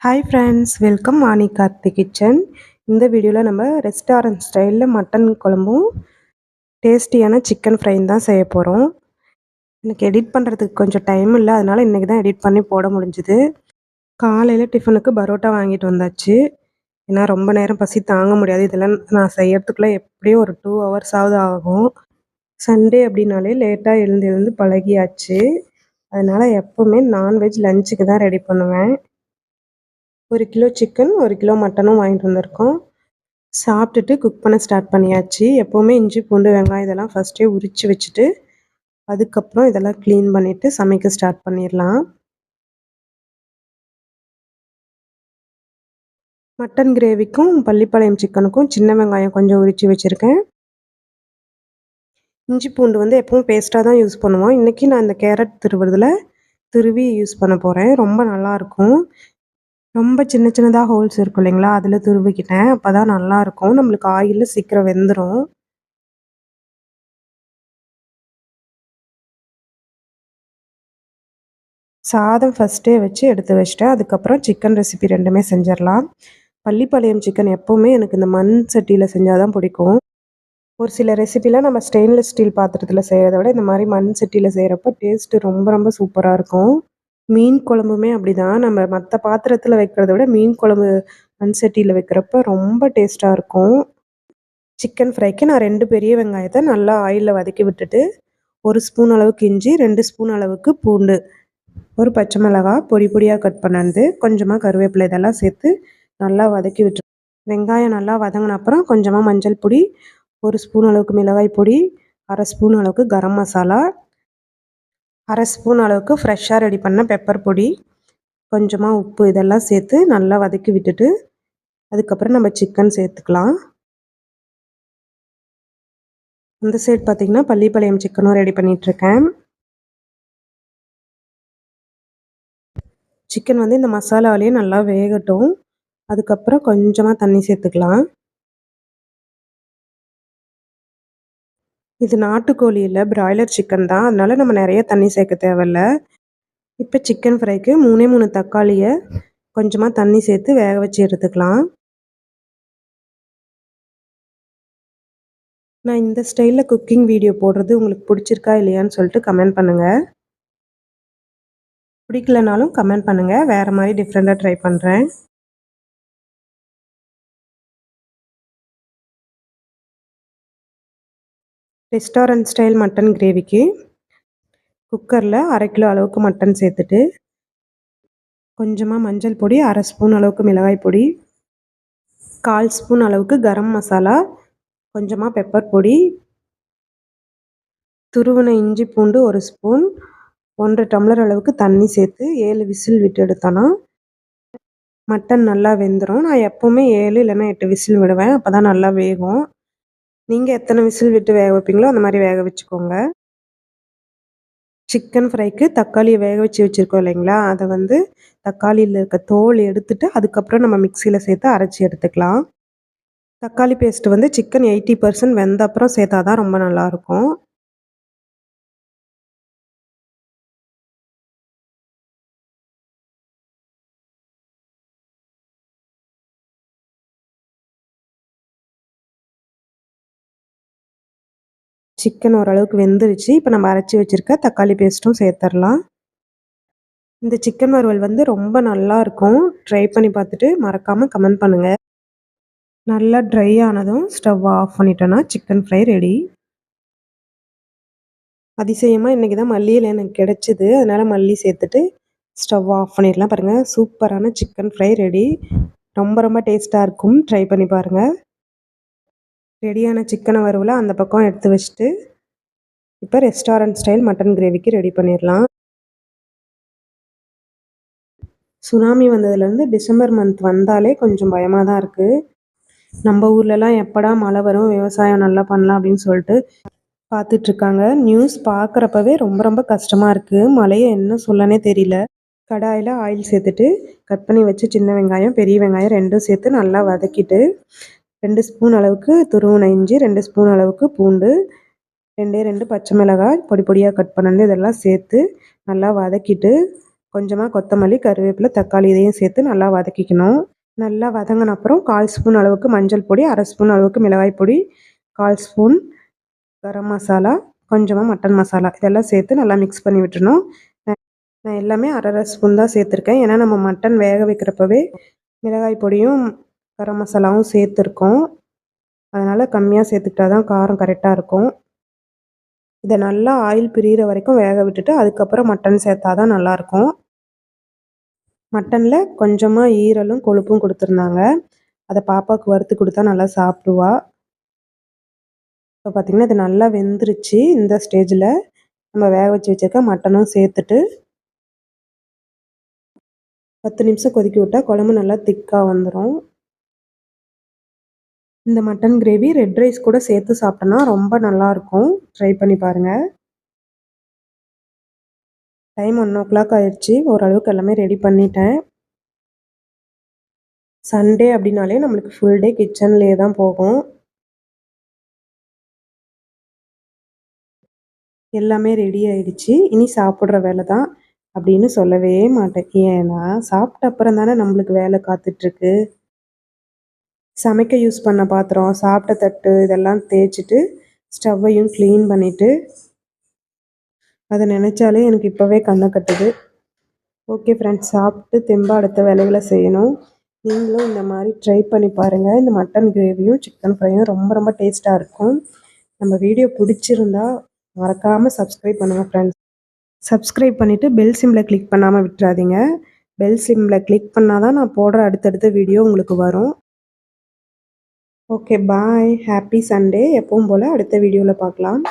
Hi friends, welcome Vani Karthi kitchen. இந்த வீடியோவில் நம்ம ரெஸ்டாரண்ட் ஸ்டைலில் மட்டன் குழம்பும் டேஸ்டியான சிக்கன் ஃப்ரையும் தான் செய்ய போகிறோம். எனக்கு எடிட் பண்ணுறதுக்கு கொஞ்சம் டைம் இல்லை, அதனால் இன்றைக்கி தான் எடிட் பண்ணி போட முடிஞ்சுது. காலையில் டிஃபனுக்கு பரோட்டா வாங்கிட்டு வந்தாச்சு. ஏன்னா ரொம்ப நேரம் பசி தாங்க முடியாது. இதெல்லாம் நான் செய்யறதுக்குள்ளே எப்படியும் ஒரு 2 ஹவர்ஸாவது ஆகும். சண்டே அப்படின்னாலே லேட்டாக எழுந்து பழகியாச்சு. அதனால் எப்போவுமே நான்வெஜ் லஞ்சுக்கு தான் ரெடி பண்ணுவேன். 1 கிலோ சிக்கன், 1 கிலோ மட்டனும் வாங்கிட்டு வந்திருக்கோம். சாப்பிட்டுட்டு குக் பண்ண ஸ்டார்ட் பண்ணியாச்சு. எப்போவுமே இஞ்சி, பூண்டு, வெங்காயம் இதெல்லாம் ஃபஸ்ட்டே உரித்து வச்சுட்டு, அதுக்கப்புறம் இதெல்லாம் க்ளீன் பண்ணிவிட்டு சமைக்க ஸ்டார்ட் பண்ணிடலாம். மட்டன் கிரேவிக்கும் பள்ளிப்பாளையம் சிக்கனுக்கும் சின்ன வெங்காயம் கொஞ்சம் உரித்து வச்சுருக்கேன். இஞ்சி பூண்டு எப்பவும் பேஸ்ட்டாக தான் யூஸ் பண்ணுவோம். இன்றைக்கி நான் இந்த கேரட் துருவி யூஸ் பண்ண போகிறேன். ரொம்ப நல்லாயிருக்கும். ரொம்ப சின்ன சின்னதாக ஹோல்ஸ் இருக்கும் இல்லைங்களா, அதில் துருவிக்கிட்டேன். அப்போ தான் நல்லாயிருக்கும். நம்மளுக்கு ஆயிலில் சீக்கிரம் வெந்துடும். சாதம் ஃபஸ்ட்டே வச்சு எடுத்து வச்சுட்டேன். அதுக்கப்புறம் சிக்கன் ரெசிபி 2மே செஞ்சிடலாம். பள்ளிப்பாளையம் சிக்கன் எப்போவுமே எனக்கு இந்த மண் சட்டியில் செஞ்சால் தான் பிடிக்கும். ஒரு சில ரெசிபிலாம் நம்ம ஸ்டெயின்லெஸ் ஸ்டீல் பாத்திரத்தில் செய்கிறத விட இந்த மாதிரி மண் சட்டியில் செய்கிறப்ப டேஸ்ட்டு ரொம்ப ரொம்ப சூப்பராக இருக்கும். மீன் குழம்புமே அப்படிதான். நம்ம மற்ற பாத்திரத்தில் வைக்கிறத விட மீன் குழம்பு மண் சட்டியில் வைக்கிறப்ப ரொம்ப டேஸ்ட்டாக இருக்கும். சிக்கன் ஃப்ரைக்கு நான் 2 பெரிய வெங்காயத்தை நல்லா ஆயிலில் வதக்கி விட்டுட்டு, 1 ஸ்பூன் அளவுக்கு இஞ்சி, 2 ஸ்பூன் அளவுக்கு பூண்டு, ஒரு பச்சை மிளகாய் பொடி பொடியாக கட் பண்ணது, கொஞ்சமாக கருவேப்பிலை இதெல்லாம் சேர்த்து நல்லா வதக்கி விட்டு, வெங்காயம் நல்லா வதங்கின அப்புறம் கொஞ்சமாக மஞ்சள் பொடி, 1 ஸ்பூன் அளவுக்கு மிளகாய் பொடி, 1/2 ஸ்பூன் அளவுக்கு கரம் மசாலா, 1/2 ஸ்பூன் அளவுக்கு ஃப்ரெஷ்ஷாக ரெடி பண்ண பெப்பர் பொடி, கொஞ்சமாக உப்பு இதெல்லாம் சேர்த்து நல்லா வதக்கி விட்டுட்டு, அதுக்கப்புறம் நம்ம சிக்கன் சேர்த்துக்கலாம். இந்த சைடு பார்த்திங்கன்னா பள்ளிப்பாளையம் சிக்கனும் ரெடி பண்ணிகிட்ருக்கேன். சிக்கன் இந்த மசாலாவிலேயே நல்லா வேகட்டும். அதுக்கப்புறம் கொஞ்சமாக தண்ணி சேர்த்துக்கலாம். இது நாட்டுக்கோழி இல்லை, பிராய்லர் சிக்கன் தான். அதனால நம்ம நிறைய தண்ணி சேர்க்க தேவையில்ல. இப்போ சிக்கன் ஃப்ரைக்கு 3 தக்காளியை கொஞ்சமாக தண்ணி சேர்த்து வேக வச்சு எடுத்துக்கலாம். நான் இந்த ஸ்டைலில் குக்கிங் வீடியோ போடுறது உங்களுக்கு பிடிச்சிருக்கா இல்லையான்னு சொல்லிட்டு கமெண்ட் பண்ணுங்கள். பிடிக்கலனாலும் கமெண்ட் பண்ணுங்கள், வேறு மாதிரி டிஃப்ரெண்ட்டாக ட்ரை பண்ணுறேன். ரெஸ்டாரண்ட் ஸ்டைல் மட்டன் கிரேவிக்கு குக்கரில் 1/2 கிலோ அளவுக்கு மட்டன் சேர்த்துட்டு, கொஞ்சமாக மஞ்சள் பொடி, 1/2 ஸ்பூன் அளவுக்கு மிளகாய் பொடி, 1/4 ஸ்பூன் அளவுக்கு கரம் மசாலா, கொஞ்சமாக பெப்பர் பொடி, துருவின இஞ்சி பூண்டு 1 ஸ்பூன், 1 டம்ளர் அளவுக்கு தண்ணி சேர்த்து 7 விசில் விட்டு எடுத்தோன்னா மட்டன் நல்லா வெந்துடும். நான் எப்போவுமே 7 இல்லைன்னா 8 விசில் விடுவேன். அப்போ தான் நல்லா வேகும். நீங்கள் எத்தனை விசில் விட்டு வேக வைப்பீங்களோ அந்த மாதிரி வேக வச்சுக்கோங்க. சிக்கன் ஃப்ரைக்கு தக்காளியை வேக வச்சுருக்கோம் இல்லைங்களா, அதை தக்காளியில் இருக்க தோல் எடுத்துட்டு அதுக்கப்புறம் நம்ம மிக்சியில் சேர்த்து அரைச்சி எடுத்துக்கலாம். தக்காளி பேஸ்ட்டு சிக்கன் 80% வெந்த அப்புறம் சேர்த்தா தான் ரொம்ப நல்லாயிருக்கும். சிக்கன் ஓரளவுக்கு வெந்துருச்சு. இப்போ நம்ம அரைச்சி வச்சுருக்க தக்காளி பேஸ்ட்டும் சேர்த்துடலாம். இந்த சிக்கன் வறுவல் ரொம்ப நல்லாயிருக்கும். ட்ரை பண்ணி பார்த்துட்டு மறக்காமல் கமெண்ட் பண்ணுங்கள். நல்லா ட்ரை ஆனதும் ஸ்டவ் ஆஃப் பண்ணிட்டோன்னா சிக்கன் ஃப்ரை ரெடி. அதிசயமாக இன்றைக்கி தான் மல்லி இலை எனக்கு கிடச்சிது. அதனால் மல்லி சேர்த்துட்டு ஸ்டவ் ஆஃப் பண்ணிடலாம். பாருங்கள், சூப்பரான சிக்கன் ஃப்ரை ரெடி. ரொம்ப ரொம்ப டேஸ்ட்டாக இருக்கும். ட்ரை பண்ணி பாருங்கள். ரெடியான சிக்கனை வறுவலை அந்த பக்கம் எடுத்து வச்சுட்டு இப்போ ரெஸ்டாரண்ட் ஸ்டைல் மட்டன் கிரேவிக்கு ரெடி பண்ணிடலாம். சுனாமி வந்ததுலேருந்து டிசம்பர் மந்த் வந்தாலே கொஞ்சம் பயமாக தான் இருக்குது. நம்ம ஊர்லலாம் எப்படா மழை வரும், விவசாயம் நல்லா பண்ணலாம் அப்படின்னு சொல்லிட்டு பார்த்துட்ருக்காங்க. நியூஸ் பார்க்குறப்பவே ரொம்ப ரொம்ப கஷ்டமாக இருக்குது. மழையை என்ன சொல்லனே தெரியல. கடாயில் ஆயில் சேர்த்துட்டு கட் பண்ணி வச்சு சின்ன வெங்காயம், பெரிய வெங்காயம் 2ம் சேர்த்து நல்லா வதக்கிட்டு 2 ஸ்பூன் அளவுக்கு துருவின இஞ்சி, 2 ஸ்பூன் அளவுக்கு பூண்டு, 2 பச்சை மிளகாய் பொடி பொடியாக கட் பண்ணது இதெல்லாம் சேர்த்து நல்லா வதக்கிட்டு கொஞ்சமாக கொத்தமல்லி, கருவேப்பிலை, தக்காளி இதையும் சேர்த்து நல்லா வதக்கிக்கணும். நல்லா வதங்கின அப்புறம் 1/4 ஸ்பூன் அளவுக்கு மஞ்சள் பொடி, 1/2 ஸ்பூன் அளவுக்கு மிளகாய் பொடி, 1/4 ஸ்பூன் கரம் மசாலா, கொஞ்சமாக மட்டன் மசாலா இதெல்லாம் சேர்த்து நல்லா மிக்ஸ் பண்ணி விட்டுறணும். நான் எல்லாமே 1/2 ஸ்பூன் தான் சேர்த்துருக்கேன். ஏன்னா நம்ம மட்டன் வேக வைக்கிறப்பவே மிளகாய் பொடியும் கரம் மசாலாவும் சேர்த்துருக்கோம். அதனால் கம்மியாக சேர்த்துக்கிட்டா தான் காரம் கரெக்டாக இருக்கும். இதை நல்லா ஆயில் பிரியிற வரைக்கும் வேக விட்டுட்டு அதுக்கப்புறம் மட்டன் சேர்த்தா தான் நல்லாயிருக்கும். மட்டனில் கொஞ்சமாக ஈரலும் கொழுப்பும் கொடுத்துருந்தாங்க. அதை பாப்பாவுக்கு வறுத்து கொடுத்தா நல்லா சாப்பிடுவா. இப்போ பார்த்திங்கன்னா இது நல்லா வெந்துருச்சு. இந்த ஸ்டேஜில் நம்ம வேக வச்சு வச்சுருக்க மட்டனும் சேர்த்துட்டு 10 நிமிஷம் கொதிக்க விட்டால் குழம்பு நல்லா திக்காக வந்துடும். இந்த மட்டன் கிரேவி ரெட் ரைஸ் கூட சேர்த்து சாப்பிட்டோன்னா ரொம்ப நல்லாயிருக்கும். ட்ரை பண்ணி பாருங்கள். டைம் 1:00 ஆயிடுச்சு. ஓரளவுக்கு எல்லாமே ரெடி பண்ணிட்டேன். சண்டே அப்படின்னாலே நம்மளுக்கு ஃபுல் டே கிச்சன்லேயே தான் போகும். எல்லாமே ரெடி ஆயிடுச்சு. இனி சாப்பிட்ற வேலை தான் அப்படின்னு சொல்லவே மாட்டேன். ஏன்னா சாப்பிட்ட அப்புறம் தானே நம்மளுக்கு வேலை காத்துட்ருக்கு. சமைக்க யூஸ் பண்ண பாத்திரம், சாப்பிட்ட தட்டு இதெல்லாம் தேய்ச்சிட்டு ஸ்டவ்வையும் க்ளீன் பண்ணிவிட்டு அதை நினச்சாலே எனக்கு இப்போவே கண்ணை கட்டுது. ஓகே ஃப்ரெண்ட்ஸ், சாப்பிட்டு தெம்பாக அடுத்த வேலைகளை செய்யணும். நீங்களும் இந்த மாதிரி ட்ரை பண்ணி பாருங்கள். இந்த மட்டன் கிரேவியும் சிக்கன் ஃப்ரையும் ரொம்ப ரொம்ப டேஸ்ட்டாக இருக்கும். நம்ம வீடியோ பிடிச்சிருந்தா மறக்காமல் சப்ஸ்கிரைப் பண்ணுங்கள் ஃப்ரெண்ட்ஸ். சப்ஸ்கிரைப் பண்ணிவிட்டு பெல் சிம்மில் கிளிக் பண்ணாமல் விட்டுறாதீங்க. பெல் சிம்மில் கிளிக் பண்ணால் தான் நான் போடுற அடுத்தடுத்த வீடியோ உங்களுக்கு வரும். Okay bye. Happy Sunday. எப்பவும் போல் அடுத்த வீடியோவில் பார்க்கலாம்.